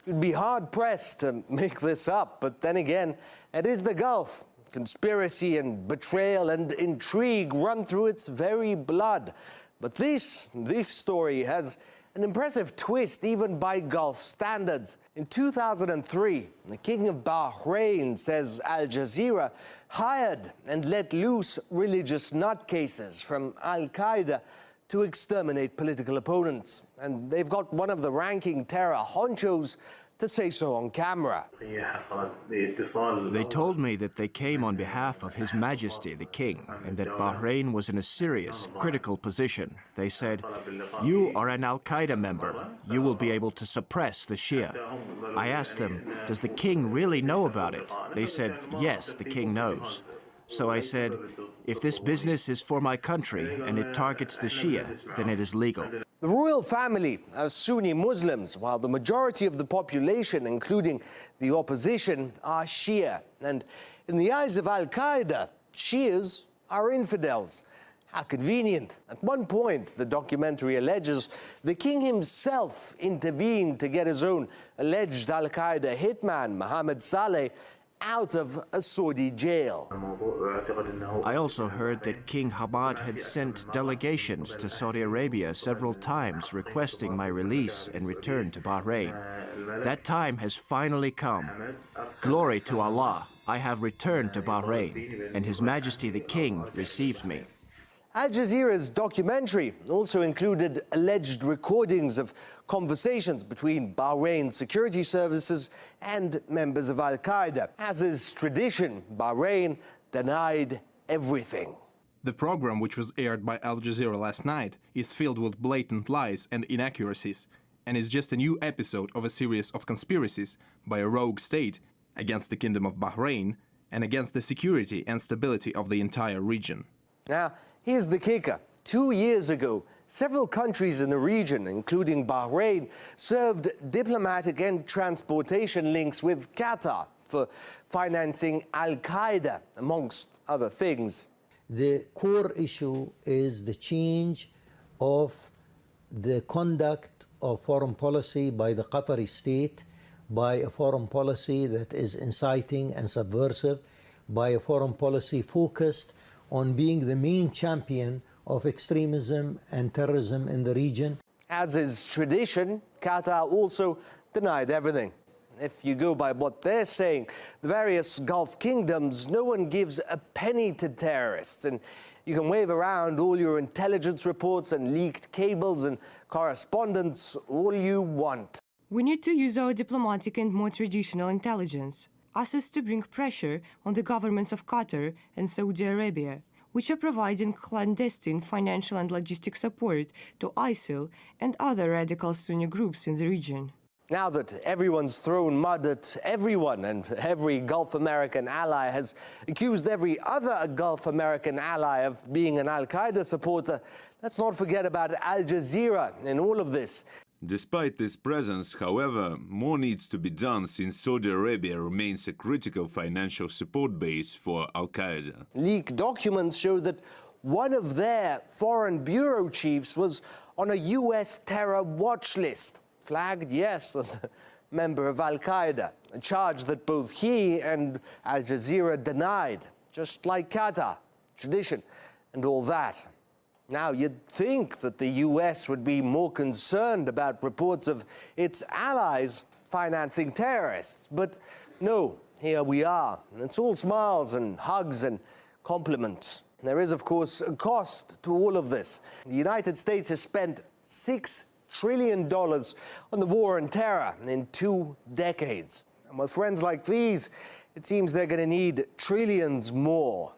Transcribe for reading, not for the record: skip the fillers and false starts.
You'd be hard-pressed to make this up, but then again, it is the Gulf. Conspiracy and betrayal and intrigue run through its very blood. But this story has an impressive twist even by Gulf standards. In 2003, the King of Bahrain, says Al Jazeera, hired and let loose religious nutcases from Al-Qaeda to exterminate political opponents. And they've got one of the ranking terror honchos to say so on camera. They told me that they came on behalf of His Majesty the King and that Bahrain was in a serious, critical position. They said, "You are an Al-Qaeda member. You will be able to suppress the Shia." I asked them, "Does the King really know about it?" They said, "Yes, the King knows." So I said, "If this business is for my country and it targets the Shia, then it is legal." The royal family are Sunni Muslims, while the majority of the population, including the opposition, are Shia. And in the eyes of Al-Qaeda, Shias are infidels. How convenient. At one point, the documentary alleges, the king himself intervened to get his own alleged Al-Qaeda hitman, Mohammed Saleh, out of a Saudi jail. I also heard that King Hamad had sent delegations to Saudi Arabia several times requesting my release and return to Bahrain. That time has finally come. Glory to Allah, I have returned to Bahrain, and His Majesty the King received me. Al Jazeera's documentary also included alleged recordings of conversations between Bahrain security services and members of Al-Qaeda. As is tradition, Bahrain denied everything. The program, which was aired by Al Jazeera last night, is filled with blatant lies and inaccuracies, and is just a new episode of a series of conspiracies by a rogue state against the Kingdom of Bahrain and against the security and stability of the entire region. Now, here's the kicker. 2 years ago, several countries in the region, including Bahrain, served diplomatic and transportation links with Qatar for financing Al-Qaeda, amongst other things. The core issue is the change of the conduct of foreign policy by the Qatari state, by a foreign policy that is inciting and subversive, by a foreign policy focused on being the main champion of extremism and terrorism in the region. As is tradition, Qatar also denied everything. If you go by what they're saying, the various Gulf kingdoms, no one gives a penny to terrorists, and you can wave around all your intelligence reports and leaked cables and correspondence all you want. We need to use our diplomatic and more traditional intelligence, us to bring pressure on the governments of Qatar and Saudi Arabia, which are providing clandestine financial and logistic support to ISIL and other radical Sunni groups in the region. Now that everyone's thrown mud at everyone and every Gulf American ally has accused every other Gulf American ally of being an Al-Qaeda supporter, let's not forget about Al Jazeera in all of this. Despite this presence, however, more needs to be done since Saudi Arabia remains a critical financial support base for Al-Qaeda. Leaked documents show that one of their foreign bureau chiefs was on a US terror watch list, flagged, yes, as a member of Al-Qaeda, a charge that both he and Al Jazeera denied, just like Qatar, tradition, and all that. Now, you'd think that the US would be more concerned about reports of its allies financing terrorists, but no, here we are. It's all smiles and hugs and compliments. There is, of course, a cost to all of this. The United States has spent $6 trillion on the war on terror in 2 decades. And with friends like these, it seems they're going to need trillions more.